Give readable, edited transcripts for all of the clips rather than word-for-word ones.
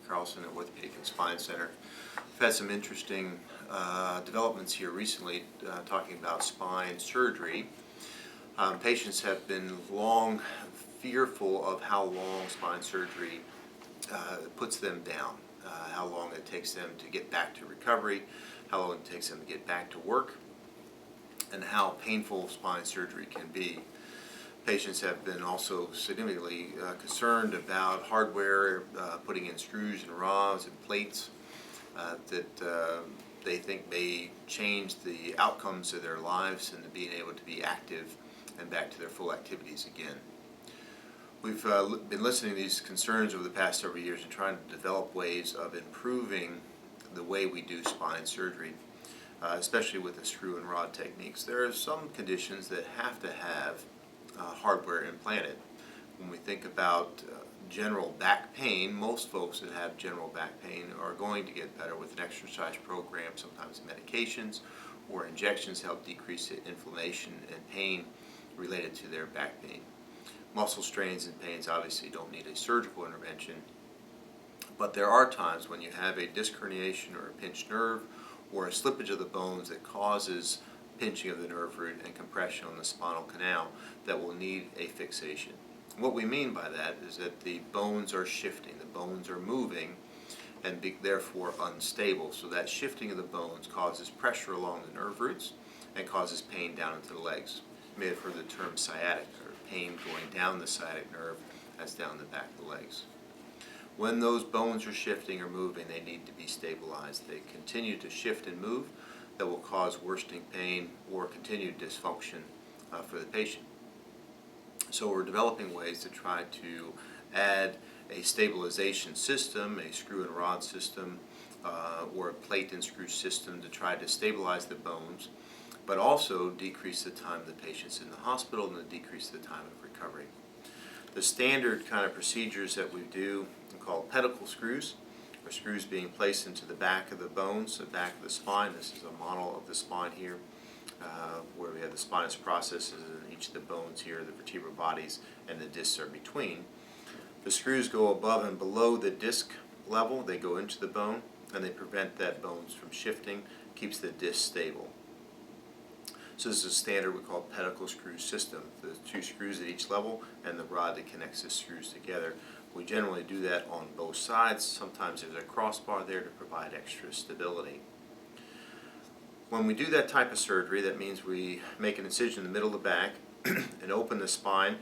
Carlson at Orthopaedic and Spine Center. We've had some interesting developments here recently talking about spine surgery. Patients have been long fearful of how long spine surgery puts them down, how long it takes them to get back to recovery, how long it takes them to get back to work, and how painful spine surgery can be. Patients have been also significantly concerned about hardware, putting in screws and rods and plates that they think may change the outcomes of their lives and being able to be active and back to their full activities again. We've been listening to these concerns over the past several years and trying to develop ways of improving the way we do spine surgery, especially with the screw and rod techniques. There are some conditions that have to have hardware implanted. When we think about general back pain, most folks that have general back pain are going to get better with an exercise program, sometimes medications or injections help decrease the inflammation and pain related to their back pain. Muscle strains and pains obviously don't need a surgical intervention, but there are times when you have a disc herniation or a pinched nerve or a slippage of the bones that causes pinching of the nerve root and compression on the spinal canal that will need a fixation. What we mean by that is that the bones are shifting, the bones are moving and therefore unstable. So that shifting of the bones causes pressure along the nerve roots and causes pain down into the legs. You may have heard the term sciatic, or pain going down the sciatic nerve as down the back of the legs. When those bones are shifting or moving, they need to be stabilized. They continue to shift and move, that will cause worsening pain or continued dysfunction for the patient. So we're developing ways to try to add a stabilization system, a screw and rod system, or a plate and screw system to try to stabilize the bones, but also decrease the time the patient's in the hospital and decrease the time of recovery. The standard kind of procedures that we do are called pedicle screws, or screws being placed into the back of the bones, the back of the spine. This is a model of the spine here, where we have the spinous processes in each of the bones here, the vertebral bodies, and the discs are between. The screws go above and below the disc level. They go into the bone, and they prevent that bones from shifting, keeps the disc stable. So this is a standard we call pedicle screw system. The two screws at each level and the rod that connects the screws together. We generally do that on both sides. Sometimes there's a crossbar there to provide extra stability. When we do that type of surgery, that means we make an incision in the middle of the back and open the spine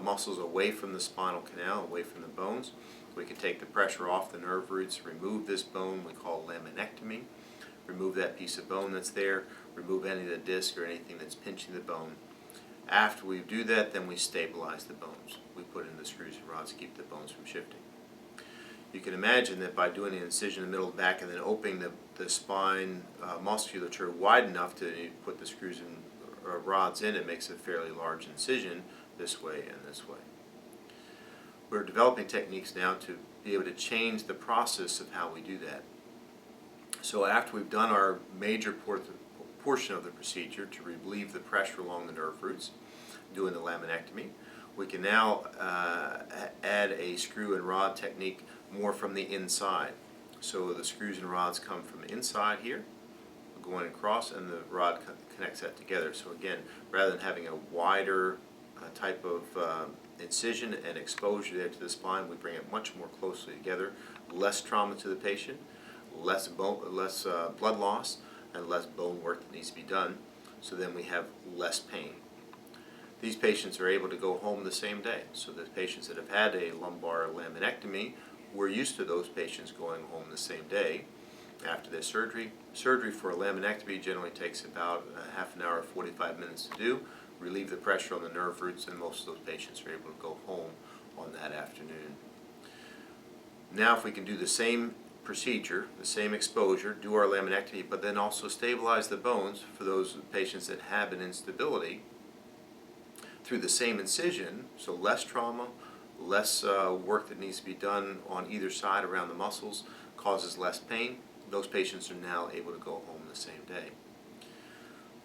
muscles away from the spinal canal, away from the bones. We can take the pressure off the nerve roots, remove this bone we call laminectomy, remove that piece of bone that's there, remove any of the disc or anything that's pinching the bone. After we do that, then we stabilize the bones. We put in the screws and rods to keep the bones from shifting. You can imagine that by doing an incision in the middle of the back and then opening the spine musculature wide enough to put the screws and rods in, it makes a fairly large incision this way and this way. We're developing techniques now to be able to change the process of how we do that. So after we've done our major portion of the procedure to relieve the pressure along the nerve roots, doing the laminectomy, we can now add a screw and rod technique more from the inside. So the screws and rods come from inside here, going across, and the rod connects that together. So again, rather than having a wider type of incision and exposure there to the spine, we bring it much more closely together, less trauma to the patient, less blood loss, and less bone work that needs to be done, so then we have less pain. These patients are able to go home the same day. So the patients that have had a lumbar laminectomy, we're used to those patients going home the same day after their surgery. Surgery for a laminectomy generally takes about a half an hour, 45 minutes to do, relieve the pressure on the nerve roots, and most of those patients are able to go home on that afternoon. Now if we can do the same procedure, the same exposure, do our laminectomy, but then also stabilize the bones for those patients that have an instability through the same incision, so less trauma, less work that needs to be done on either side around the muscles, causes less pain. Those patients are now able to go home the same day.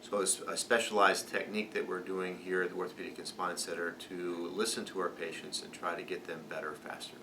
So it's a specialized technique that we're doing here at the Orthopaedic and Spine Center to listen to our patients and try to get them better faster.